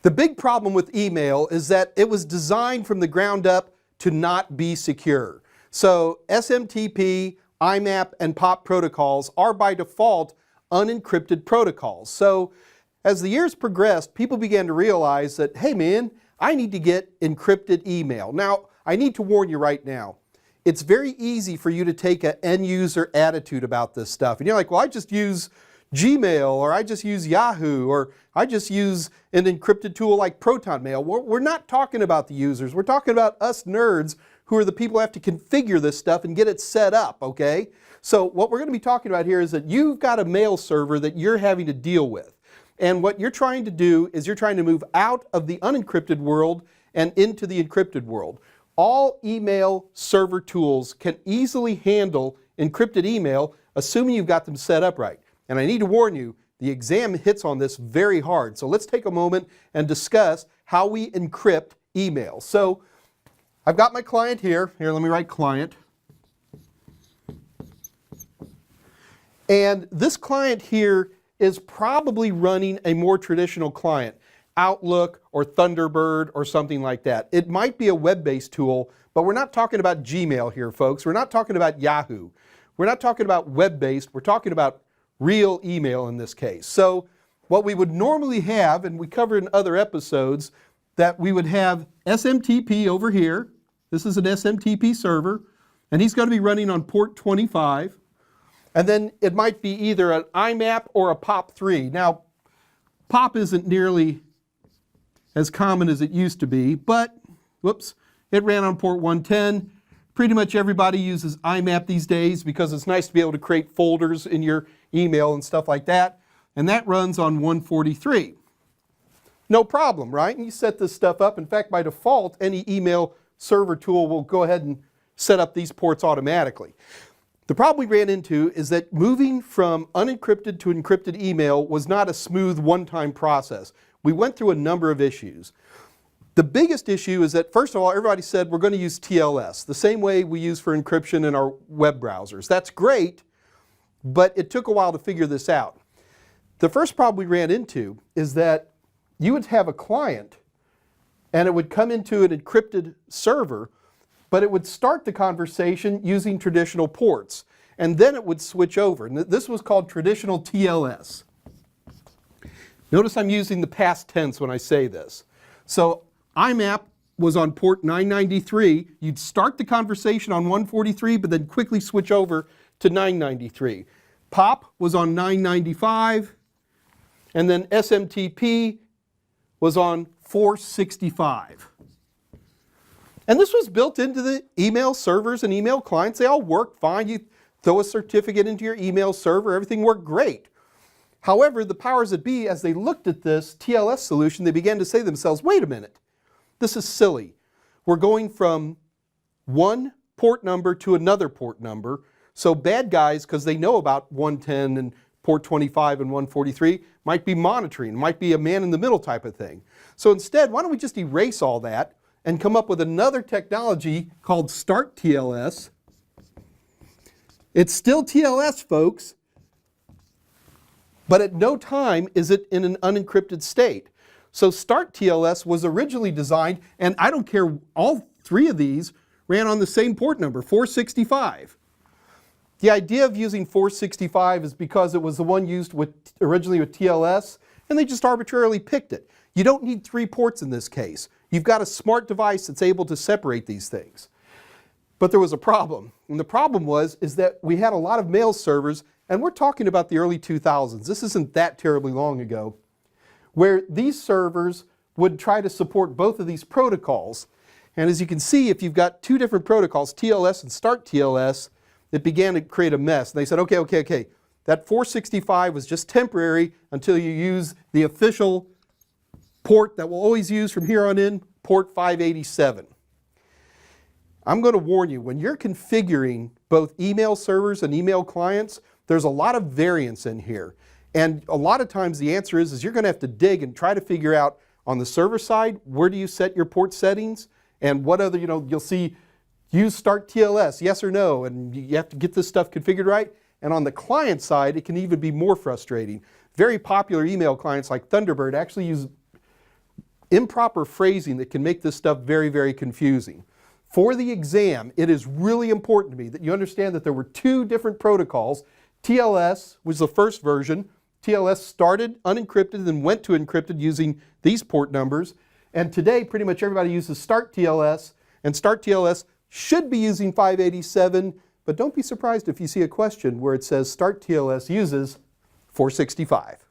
The big problem with email is that it was designed from the ground up to not be secure. So SMTP, IMAP, and POP protocols are by default unencrypted protocols. So as the years progressed, people began to realize that, hey man, I need to get encrypted email. Now, I need to warn you right now, it's very easy for you to take an end user attitude about this stuff. And you're like, well, I just use Gmail, or I just use Yahoo, or I just use an encrypted tool like Proton Mail. We're not talking about the users. We're talking about us nerds who are the people who have to configure this stuff and get it set up, okay? So what we're going to be talking about here is that you've got a mail server that you're having to deal with. And what you're trying to do is you're trying to move out of the unencrypted world and into the encrypted world. All email server tools can easily handle encrypted email, assuming you've got them set up right. And I need to warn you, the exam hits on this very hard. So let's take a moment and discuss how we encrypt email. So I've got my client here. Here, let me write client. And this client here is probably running a more traditional client, Outlook or Thunderbird or something like that. It might be a web-based tool, but we're not talking about Gmail here, folks. We're not talking about Yahoo. We're not talking about web-based. We're talking about real email in this case. So what we would normally have, and we covered in other episodes, that we would have SMTP over here. This is an SMTP server, and he's going to be running on port 25. And then it might be either an IMAP or a POP3. Now, POP isn't nearly as common as it used to be, but, whoops, it ran on port 110. Pretty much everybody uses IMAP these days because it's nice to be able to create folders in your email and stuff like that. And that runs on 143. No problem, right? And you set this stuff up. In fact, by default, any email server tool will go ahead and set up these ports automatically. The problem we ran into is that moving from unencrypted to encrypted email was not a smooth one-time process. We went through a number of issues. The biggest issue is that, first of all, everybody said we're going to use TLS, the same way we use for encryption in our web browsers. That's great, but it took a while to figure this out. The first problem we ran into is that you would have a client and it would come into an encrypted server, but it would start the conversation using traditional ports, and then it would switch over. And this was called traditional TLS. Notice I'm using the past tense when I say this. So IMAP was on port 993. You'd start the conversation on 143, but then quickly switch over to 993. POP was on 995, and then SMTP was on 465. And this was built into the email servers and email clients. They all worked fine. You throw a certificate into your email server, everything worked great. However, the powers that be, as they looked at this TLS solution, they began to say to themselves, wait a minute, this is silly. We're going from one port number to another port number. So bad guys, because they know about 110 and port 25 and 143, might be monitoring, might be a man-in-the-middle type of thing. So instead, why don't we just erase all that and come up with another technology called Start TLS. It's still TLS, folks, but at no time is it in an unencrypted state. So Start TLS was originally designed, and I don't care, all three of these ran on the same port number, 465. The idea of using 465 is because it was the one used originally with TLS, and they just arbitrarily picked it. You don't need 3 ports in this case. You've got a smart device that's able to separate these things. But there was a problem. And the problem is that we had a lot of mail servers, and we're talking about the early 2000s. This isn't that terribly long ago, where these servers would try to support both of these protocols. And as you can see, if you've got 2 different protocols, TLS and Start TLS, it began to create a mess. And they said, okay, that 465 was just temporary until you use the official port that we'll always use from here on in, port 587. I'm going to warn you, when you're configuring both email servers and email clients, there's a lot of variance in here. And a lot of times the answer is you're going to have to dig and try to figure out on the server side, where do you set your port settings, and what other, you'll see use Start TLS, yes or no, and you have to get this stuff configured right. And on the client side, it can even be more frustrating. Very popular email clients like Thunderbird actually use improper phrasing that can make this stuff very, very confusing. For the exam, it is really important to me that you understand that there were two different protocols. TLS was the first version. TLS started unencrypted and then went to encrypted using these port numbers. And today, pretty much everybody uses Start TLS, and Start TLS should be using 587, but don't be surprised if you see a question where it says Start TLS uses 465.